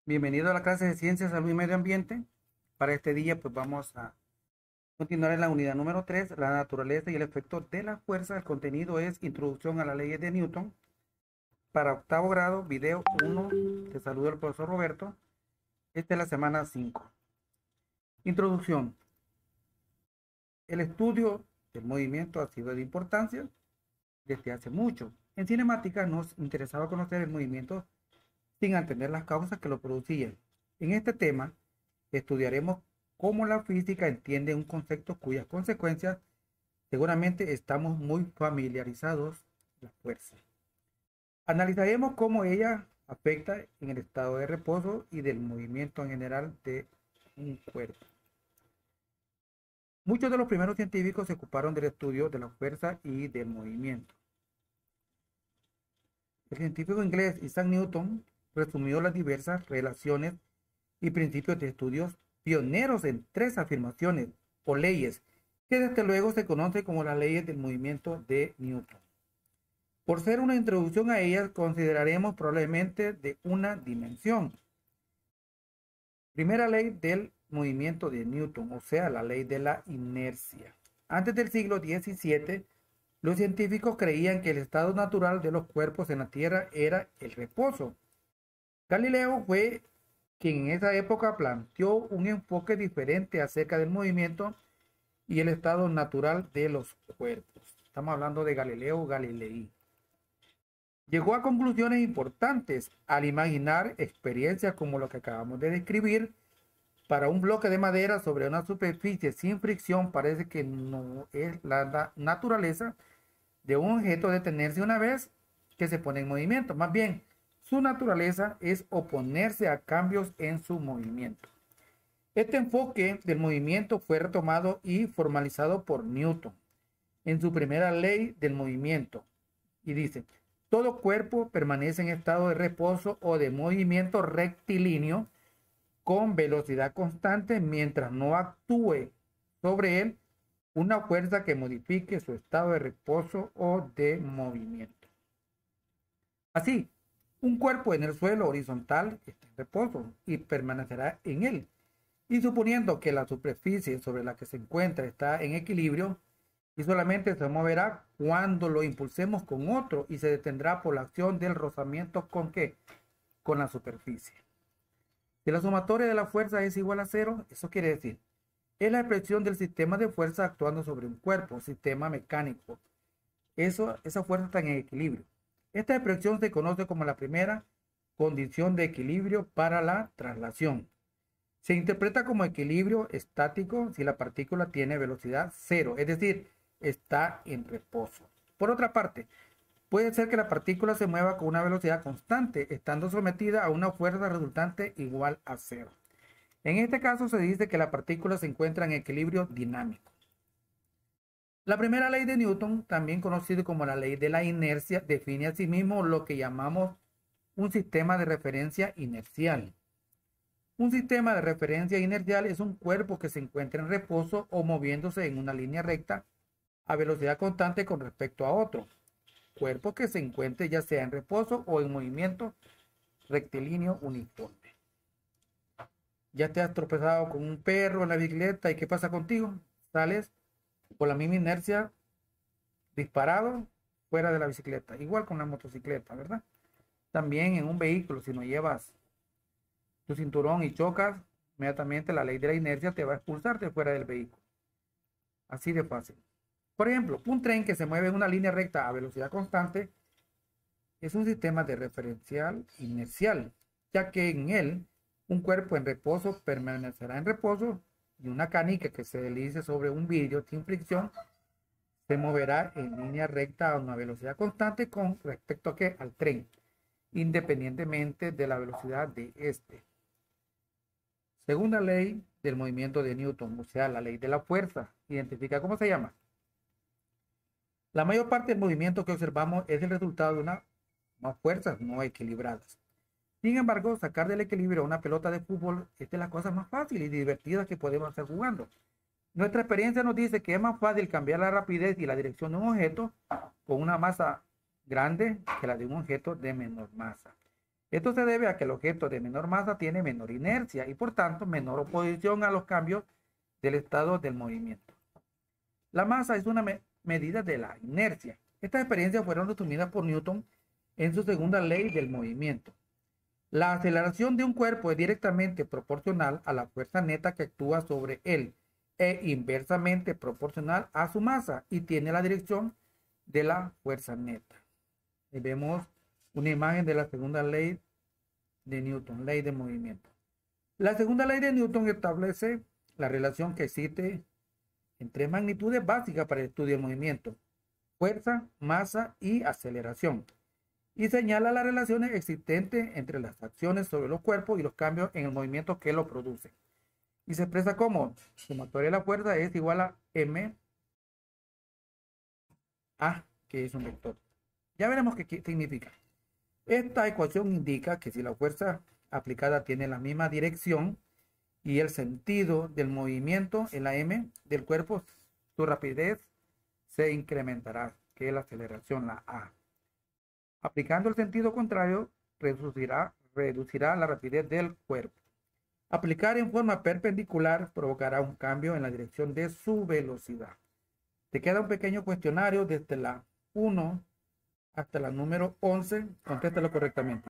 Bienvenido a la clase de Ciencias, Salud y Medio Ambiente. Para este día, pues vamos a continuar en la unidad número 3, la naturaleza y el efecto de la fuerza. El contenido es Introducción a las leyes de Newton. Para octavo grado, video 1. Te saluda el profesor Roberto. Esta es la semana 5. Introducción. El estudio del movimiento ha sido de importancia desde hace mucho. En cinemática nos interesaba conocer el movimiento sin entender las causas que lo producían. En este tema, estudiaremos cómo la física entiende un concepto cuyas consecuencias seguramente estamos muy familiarizados, la fuerza. Analizaremos cómo ella afecta en el estado de reposo y del movimiento en general de un cuerpo. Muchos de los primeros científicos se ocuparon del estudio de la fuerza y del movimiento. El científico inglés Isaac Newton resumió las diversas relaciones y principios de estudios pioneros en tres afirmaciones o leyes que desde luego se conocen como las leyes del movimiento de Newton. Por ser una introducción a ellas, consideraremos probablemente de una dimensión. Primera ley del movimiento de Newton, o sea, la ley de la inercia. Antes del siglo XVII, los científicos creían que el estado natural de los cuerpos en la Tierra era el reposo. Galileo fue quien en esa época planteó un enfoque diferente acerca del movimiento y el estado natural de los cuerpos. Estamos hablando de Galileo Galilei. Llegó a conclusiones importantes al imaginar experiencias como lo que acabamos de describir. Para un bloque de madera sobre una superficie sin fricción parece que no es la naturaleza de un objeto detenerse una vez que se pone en movimiento. Más bien, su naturaleza es oponerse a cambios en su movimiento. Este enfoque del movimiento fue retomado y formalizado por Newton en su primera ley del movimiento. Y dice, todo cuerpo permanece en estado de reposo o de movimiento rectilíneo con velocidad constante mientras no actúe sobre él una fuerza que modifique su estado de reposo o de movimiento. Así, un cuerpo en el suelo horizontal está en reposo y permanecerá en él. Y suponiendo que la superficie sobre la que se encuentra está en equilibrio y solamente se moverá cuando lo impulsemos con otro y se detendrá por la acción del rozamiento con ¿qué? Con la superficie. Si la sumatoria de la fuerza es igual a cero, eso quiere decir, es la expresión del sistema de fuerza actuando sobre un cuerpo, sistema mecánico. Esa fuerza está en equilibrio. Esta expresión se conoce como la primera condición de equilibrio para la traslación. Se interpreta como equilibrio estático si la partícula tiene velocidad cero, es decir, está en reposo. Por otra parte, puede ser que la partícula se mueva con una velocidad constante, estando sometida a una fuerza resultante igual a cero. En este caso se dice que la partícula se encuentra en equilibrio dinámico. La primera ley de Newton, también conocida como la ley de la inercia, define asimismo lo que llamamos un sistema de referencia inercial. Un sistema de referencia inercial es un cuerpo que se encuentra en reposo o moviéndose en una línea recta a velocidad constante con respecto a otro cuerpo que se encuentre ya sea en reposo o en movimiento rectilíneo uniforme. Ya te has tropezado con un perro en la bicicleta y ¿qué pasa contigo? Sales con la misma inercia disparado fuera de la bicicleta, igual con la motocicleta, ¿verdad? También en un vehículo, si no llevas tu cinturón y chocas, inmediatamente la ley de la inercia te va a expulsarte fuera del vehículo. Así de fácil. Por ejemplo, un tren que se mueve en una línea recta a velocidad constante es un sistema de referencial inercial, ya que en él un cuerpo en reposo permanecerá en reposo y una canica que se deslice sobre un vidrio sin fricción se moverá en línea recta a una velocidad constante con respecto a ¿qué? Al tren, independientemente de la velocidad de este. Segunda ley del movimiento de Newton, o sea, la ley de la fuerza. Identifica cómo se llama. La mayor parte del movimiento que observamos es el resultado de unas fuerzas no equilibradas. Sin embargo, sacar del equilibrio una pelota de fútbol es de las cosas más fáciles y divertidas que podemos hacer jugando. Nuestra experiencia nos dice que es más fácil cambiar la rapidez y la dirección de un objeto con una masa grande que la de un objeto de menor masa. Esto se debe a que el objeto de menor masa tiene menor inercia y por tanto menor oposición a los cambios del estado del movimiento. La masa es una medida de la inercia. Estas experiencias fueron resumidas por Newton en su segunda ley del movimiento. La aceleración de un cuerpo es directamente proporcional a la fuerza neta que actúa sobre él e inversamente proporcional a su masa y tiene la dirección de la fuerza neta. Y vemos una imagen de la segunda ley de Newton, ley de movimiento. La segunda ley de Newton establece la relación que existe en tres magnitudes básicas para el estudio del movimiento: fuerza, masa y aceleración. Y señala las relaciones existentes entre las acciones sobre los cuerpos y los cambios en el movimiento que lo producen. Y se expresa como sumatoria de la fuerza es igual a m a, que es un vector. Ya veremos qué significa. Esta ecuación indica que si la fuerza aplicada tiene la misma dirección y el sentido del movimiento en la m del cuerpo, su rapidez se incrementará, que es la aceleración, la a. Aplicando el sentido contrario, reducirá la rapidez del cuerpo. Aplicar en forma perpendicular provocará un cambio en la dirección de su velocidad. Te queda un pequeño cuestionario desde la 1 hasta la número 11. Contéstalo correctamente.